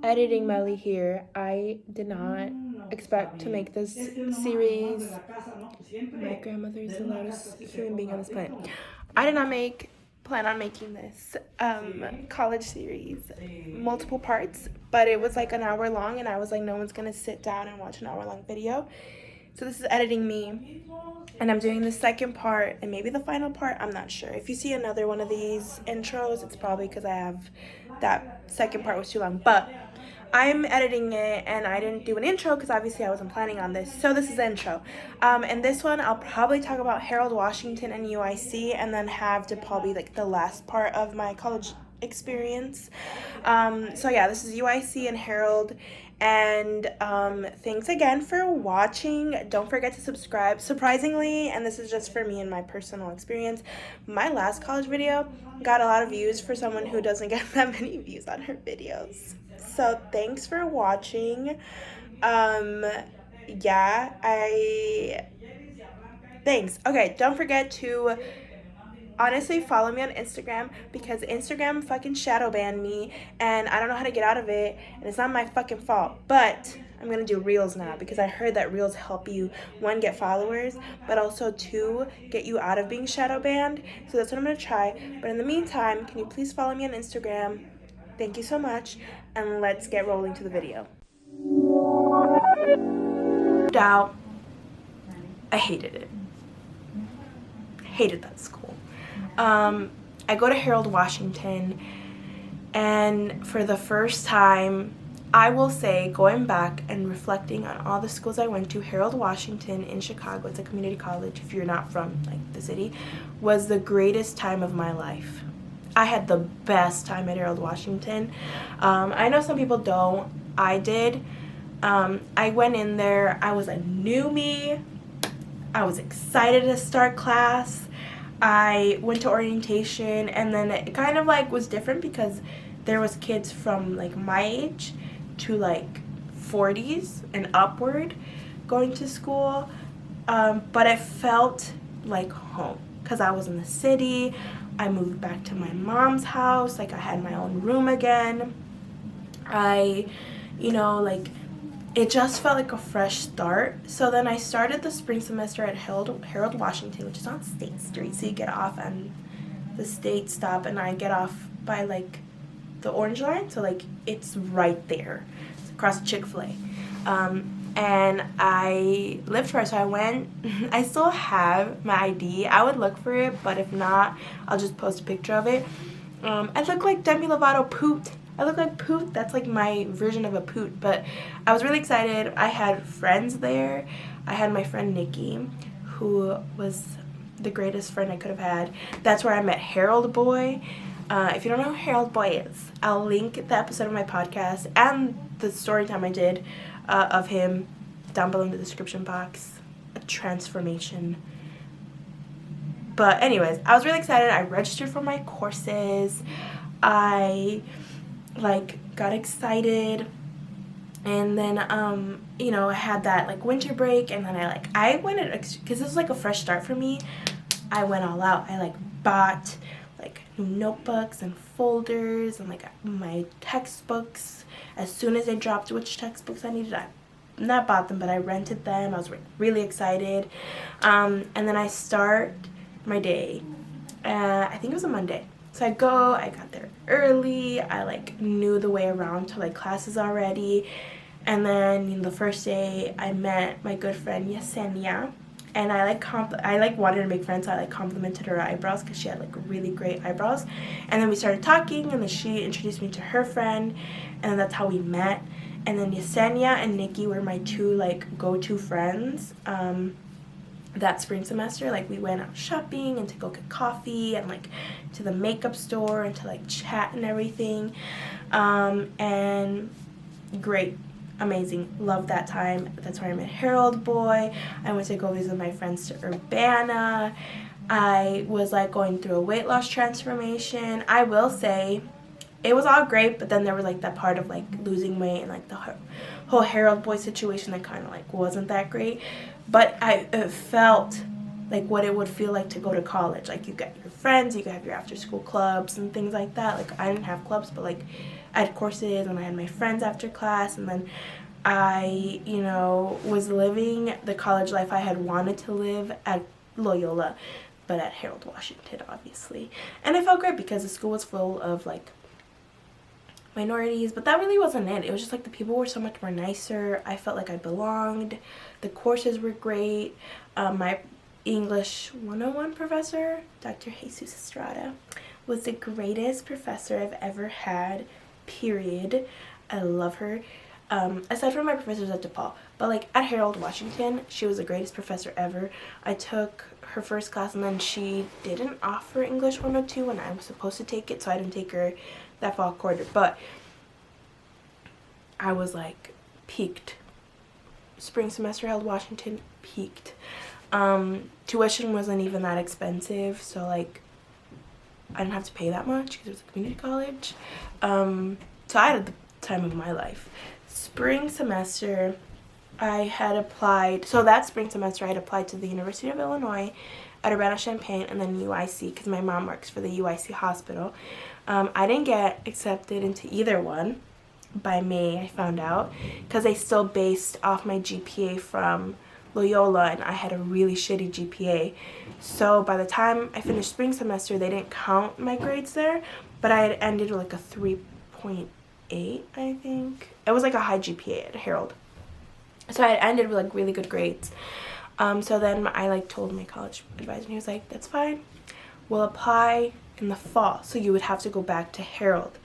Editing Melly here. I did not expect to make this series. My grandmother is the loudest human being on this planet. I did not plan on making this college series multiple parts, but it was like an hour long, and I was like, no one's gonna sit down and watch an hour long video. So this is editing me, and I'm doing the second part and maybe the final part. I'm not sure. If you see another one of these intros, it's probably because I have that second part was too long, but I'm editing it and I didn't do an intro because obviously I wasn't planning on this. So this is the intro. And this one I'll probably talk about Harold Washington and UIC, and then have DePaul be like the last part of my college experience. So yeah, this is UIC and Harold. And thanks again for watching. Don't forget to subscribe. Surprisingly, and this is just for me and my personal experience, my last college video got a lot of views for someone who doesn't get that many views on her videos. So thanks for watching. Thanks. Okay, don't forget to honestly follow me on Instagram, because Instagram fucking shadow banned me and I don't know how to get out of it, and it's not my fucking fault. But I'm gonna do reels now because I heard that reels help you, one, get followers, but also two, get you out of being shadow banned. So that's what I'm gonna try. But in the meantime, can you please follow me on Instagram? Thank you so much, and let's get rolling to the video. Doubt, I hated it. Hated that school. I go to Harold Washington, and for the first time, I will say, going back and reflecting on all the schools I went to, Harold Washington in Chicago, it's a community college if you're not from like the city, was the greatest time of my life. I had the best time at Harold Washington. I know some people don't. I did. I went in there, I was a new me. I was excited to start class. I went to orientation, and then it kind of like was different because there was kids from like my age to like 40s and upward going to school, but it felt like home because I was in the city. I moved back to my mom's house, like I had my own room again. It just felt like a fresh start. So then I started the spring semester at Harold Washington, which is on State Street. So you get off on the state stop, and I get off by like the Orange Line. So like it's right there. It's across Chick-fil-A. And I lived for it. So I went. I still have my ID. I would look for it, but if not, I'll just post a picture of it. I look like Demi Lovato pooped. I look like Poot. That's like my version of a Poot. But I was really excited. I had friends there. I had my friend Nikki, who was the greatest friend I could have had. That's where I met Harold Boy. If you don't know who Harold Boy is, I'll link the episode of my podcast and the story time I did of him down below in the description box. A transformation. But anyways, I was really excited. I registered for my courses. I got excited, and then I had that like winter break, and then I went because this was like a fresh start for me. I went all out. I bought like new notebooks and folders and like my textbooks as soon as they dropped which textbooks I needed. I not bought them, but I rented them. I was really excited, and then I start my day. I think it was a Monday. So I got there early, I knew the way around to classes already, and then the first day I met my good friend Yesenia, and I wanted to make friends, so I complimented her eyebrows because she had really great eyebrows, and then we started talking, and then she introduced me to her friend, and then that's how we met. And then Yesenia and Nikki were my two go-to friends. That spring semester, we went out shopping and to go get coffee and to the makeup store and to chat and everything, and great, amazing, loved that time. That's where I met Harold Boy. I went to go visit my friends to Urbana. I was going through a weight loss transformation. I will say it was all great, but then there was that part of losing weight and the whole Harold Boy situation that kind of wasn't that great. But it felt like what it would feel like to go to college. You got your friends, you have your after school clubs and things like that. I didn't have clubs, but I had courses and I had my friends after class, and then I, you know, was living the college life I had wanted to live at Loyola, but at Harold Washington, obviously. And I felt great because the school was full of like minorities, but that really wasn't it. It was just like the people were so much more nicer. I felt like I belonged. The courses were great. My English 101 professor, Dr. Jesus Estrada, was the greatest professor I've ever had, period. I love her. Aside from my professors at DePaul, but like at Harold Washington, she was the greatest professor ever. I took her first class, and then she didn't offer English 102 when I was supposed to take it, so I didn't take her that fall quarter, but I was like peaked. Spring semester Harold Washington, peaked. Tuition wasn't even that expensive, so like I didn't have to pay that much because it was a community college. So I had the time of my life. Spring semester, I had applied, so that spring semester I had applied to the University of Illinois at Urbana-Champaign, and then UIC, because my mom works for the UIC hospital. I didn't get accepted into either one. By May, I found out, because they still based off my GPA from Loyola, and I had a really shitty GPA. So by the time I finished spring semester, they didn't count my grades there, but I had ended with like a 3.8, I think. It was like a high GPA at Harold. So I had ended with like really good grades. So then I like told my college advisor, and he was like, that's fine. We'll apply in the fall, so you would have to go back to Harold.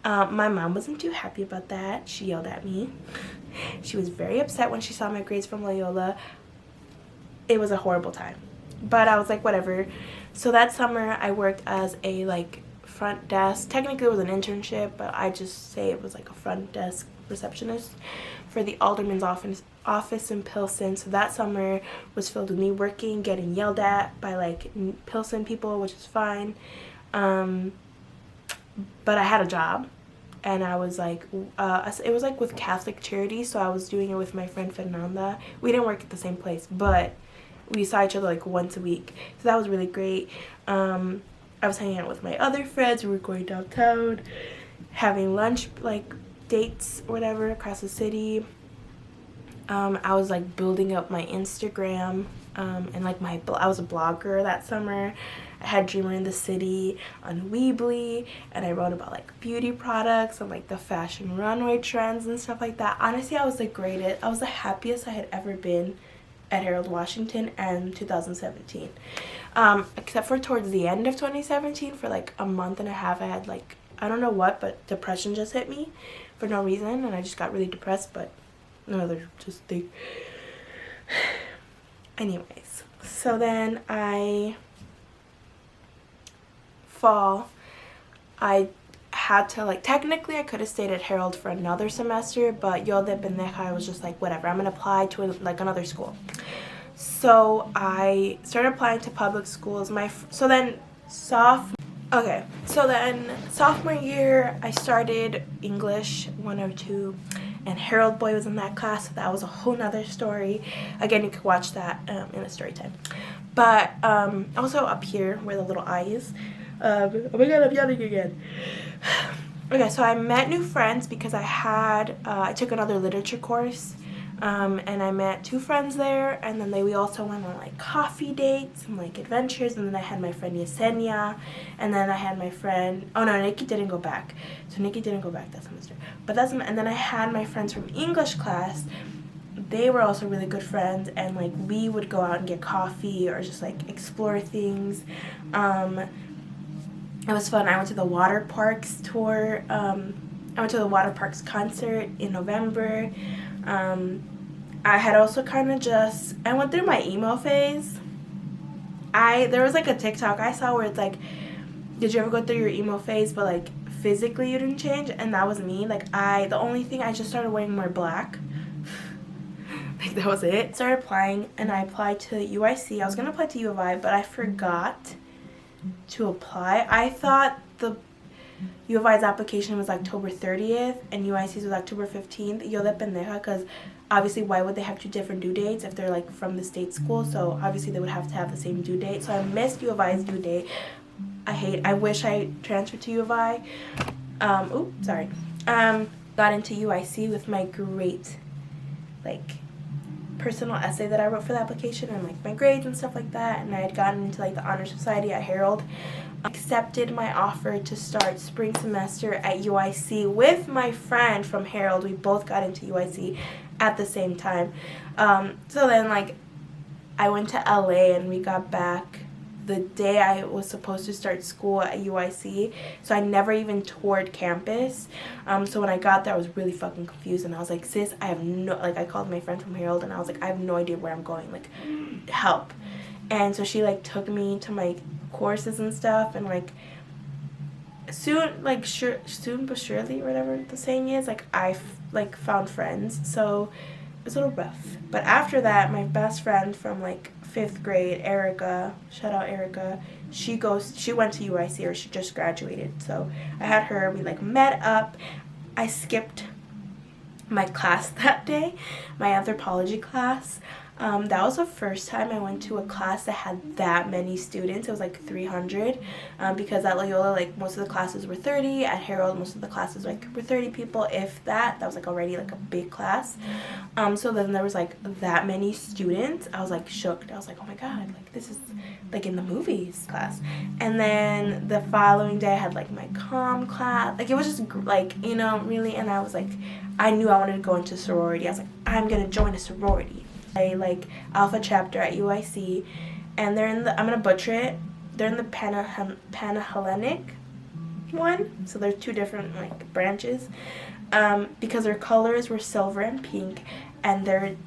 My mom wasn't too happy about that. She yelled at me. She was very upset when she saw my grades from Loyola. It was a horrible time, but I was like, whatever. So that summer I worked as a like front desk. Technically it was an internship, but I just say it was like a front desk receptionist for the alderman's office in Pilsen. So that summer was filled with me working, getting yelled at by like Pilsen people, which is fine. But I had a job, and I was like, it was like with Catholic Charities, so I was doing it with my friend Fernanda. We didn't work at the same place, but we saw each other like once a week, so that was really great. I was hanging out with my other friends. We were going downtown, having lunch, like dates or whatever, across the city. I was like building up my Instagram, and like I was a blogger that summer. I had Dreamer in the City on Weebly, and I wrote about like beauty products and like the fashion runway trends and stuff like that. Honestly, I was the greatest. I was the happiest I had ever been at Harold Washington and 2017. Except for towards the end of 2017, for like a month and a half, I had like, I don't know what, but depression just hit me for no reason, and I just got really depressed, but another just thing. Anyways, so then fall, I had to like, technically I could have stayed at Harold for another semester, but yo de pendeja, I was just like, whatever, I'm gonna apply to like another school. So I started applying to public schools. So then sophomore year I started English 102, and Harold Boy was in that class, so that was a whole nother story. Again, you could watch that in a story time. But also up here where the little eye is, oh my god, I'm yelling again. Okay, so I met new friends because I took another literature course, and I met 2 friends there, and then we also went on like coffee dates and like adventures, and then I had my friend Yesenia, and then I had my friend, oh no, Nikki didn't go back, so Nikki didn't go back that semester, and then I had my friends from English class. They were also really good friends, and like we would go out and get coffee or just like explore things. It was fun. I went to the water parks tour. I went to the water parks concert in November. I had also kind of I went through my emo phase. There was like a TikTok I saw where it's like, did you ever go through your emo phase but like physically you didn't change? And that was me. Like the only thing, I just started wearing more black. Like that was it. Started applying, and I applied to UIC. I was gonna apply to U of I, but I forgot to apply. I thought the U of I's application was October 30th and UIC's was October 15th. Yo de pendeja, because obviously why would they have 2 different due dates if they're like from the state school? So obviously they would have to have the same due date. So I missed U of I's due date. I wish I transferred to U of I. Oops, sorry. Got into UIC with my great, like, personal essay that I wrote for the application and, like, my grades and stuff like that. And I had gotten into, like, the Honor Society at Herald. Accepted my offer to start spring semester at UIC with my friend from Herald. We both got into UIC at the same time. So then, like, I went to LA and we got back the day I was supposed to start school at UIC, so I never even toured campus. So when I got there, I was really fucking confused, and I was like, sis, I have no, like, I called my friend from Herald, and I was like, I have no idea where I'm going, like, help. And so she, like, took me to my courses and stuff, and, like, soon but surely, or whatever the saying is, like, I, like, found friends, so it was a little rough. But after that, my best friend from, like, 5th grade, Erica, shout out Erica, she went to UIC, or she just graduated, so I had her, we, like, met up. I skipped my class that day, my anthropology class. That was the first time I went to a class that had that many students. It was like 300, because at Loyola, like, most of the classes were 30. At Herald, most of the classes, like, were 30 people, if that. That was, like, already, like, a big class. So then there was, like, that many students. I was, like, shook. I was like, oh my god, like, this is, like, in the movies class. And then the following day I had, like, my comm class. Like, it was just, like, you know, really, and I was, like, I knew I wanted to go into sorority. I was like, I'm gonna join a sorority. I, like, alpha chapter at UIC, and they're in the, I'm gonna butcher it, they're in the Panhellenic one, so there's two different, like, branches, because their colors were silver and pink, and their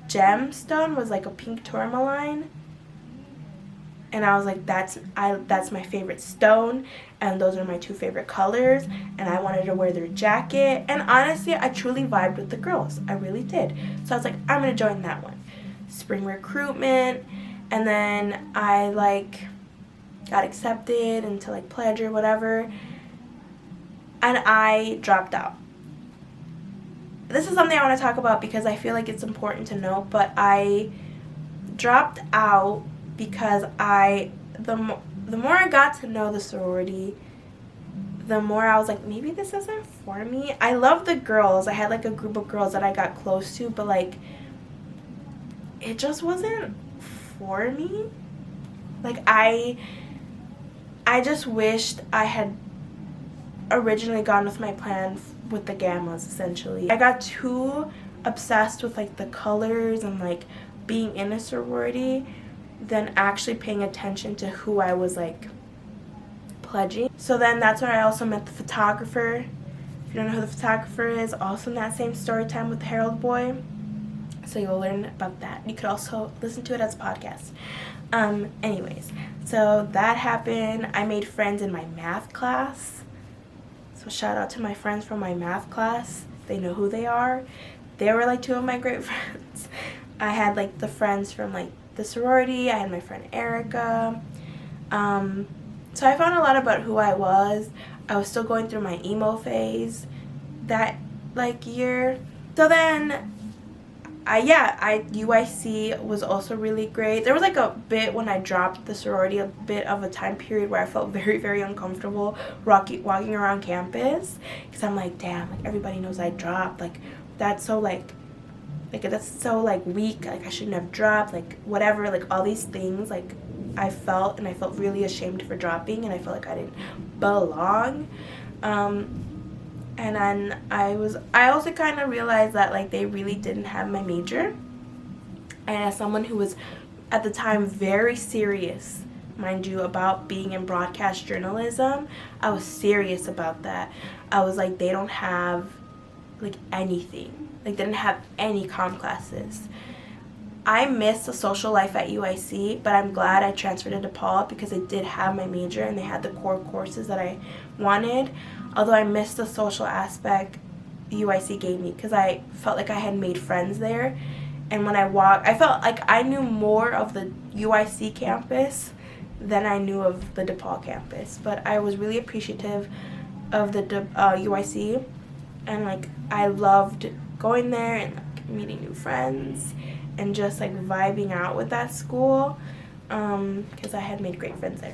gemstone was, like, a pink tourmaline, and I was like, that's my favorite stone, and those are my two favorite colors, and I wanted to wear their jacket, and honestly, I truly vibed with the girls. I really did. So I was like, I'm gonna join that one. Spring recruitment, and then I, like, got accepted into, like, pledge or whatever, and I dropped out. This is something I want to talk about because I feel like it's important to know, but I dropped out because the more I got to know the sorority, the more I was like, maybe this isn't for me. I love the girls. I had, like, a group of girls that I got close to, but, like, it just wasn't for me. Like, I just wished I had originally gone with my plan with the gammas, essentially. I got too obsessed with, like, the colors and, like, being in a sorority than actually paying attention to who I was, like, pledging. So then that's where I also met the photographer. If you don't know who the photographer is, also in that same story time with the Herald boy. So you'll learn about that. You could also listen to it as a podcast. Anyways, so that happened. I made friends in my math class. So shout out to my friends from my math class. They know who they are. They were, like, two of my great friends. I had, like, the friends from, like, the sorority. I had my friend Erica. So I found a lot about who I was. I was still going through my emo phase that, like, year. So then, UIC was also really great. There was, like, a bit when I dropped the sorority, a bit of a time period where I felt very, very uncomfortable walking around campus. Because I'm like, damn, like, everybody knows I dropped. Like, that's so, like, that's so, like, weak. Like, I shouldn't have dropped. Like, whatever. Like, all these things, like, I felt really ashamed for dropping, and I felt like I didn't belong. And then I also kind of realized that, like, they really didn't have my major. And as someone who was at the time very serious, mind you, about being in broadcast journalism, I was serious about that. I was like, they don't have, like, anything. Like, they didn't have any comm classes. I missed the social life at UIC, but I'm glad I transferred to DePaul because it did have my major and they had the core courses that I wanted. Although I missed the social aspect UIC gave me because I felt like I had made friends there. And when I walked, I felt like I knew more of the UIC campus than I knew of the DePaul campus. But I was really appreciative of the UIC, and, like, I loved going there and, like, meeting new friends and just, like, vibing out with that school because I had made great friends there.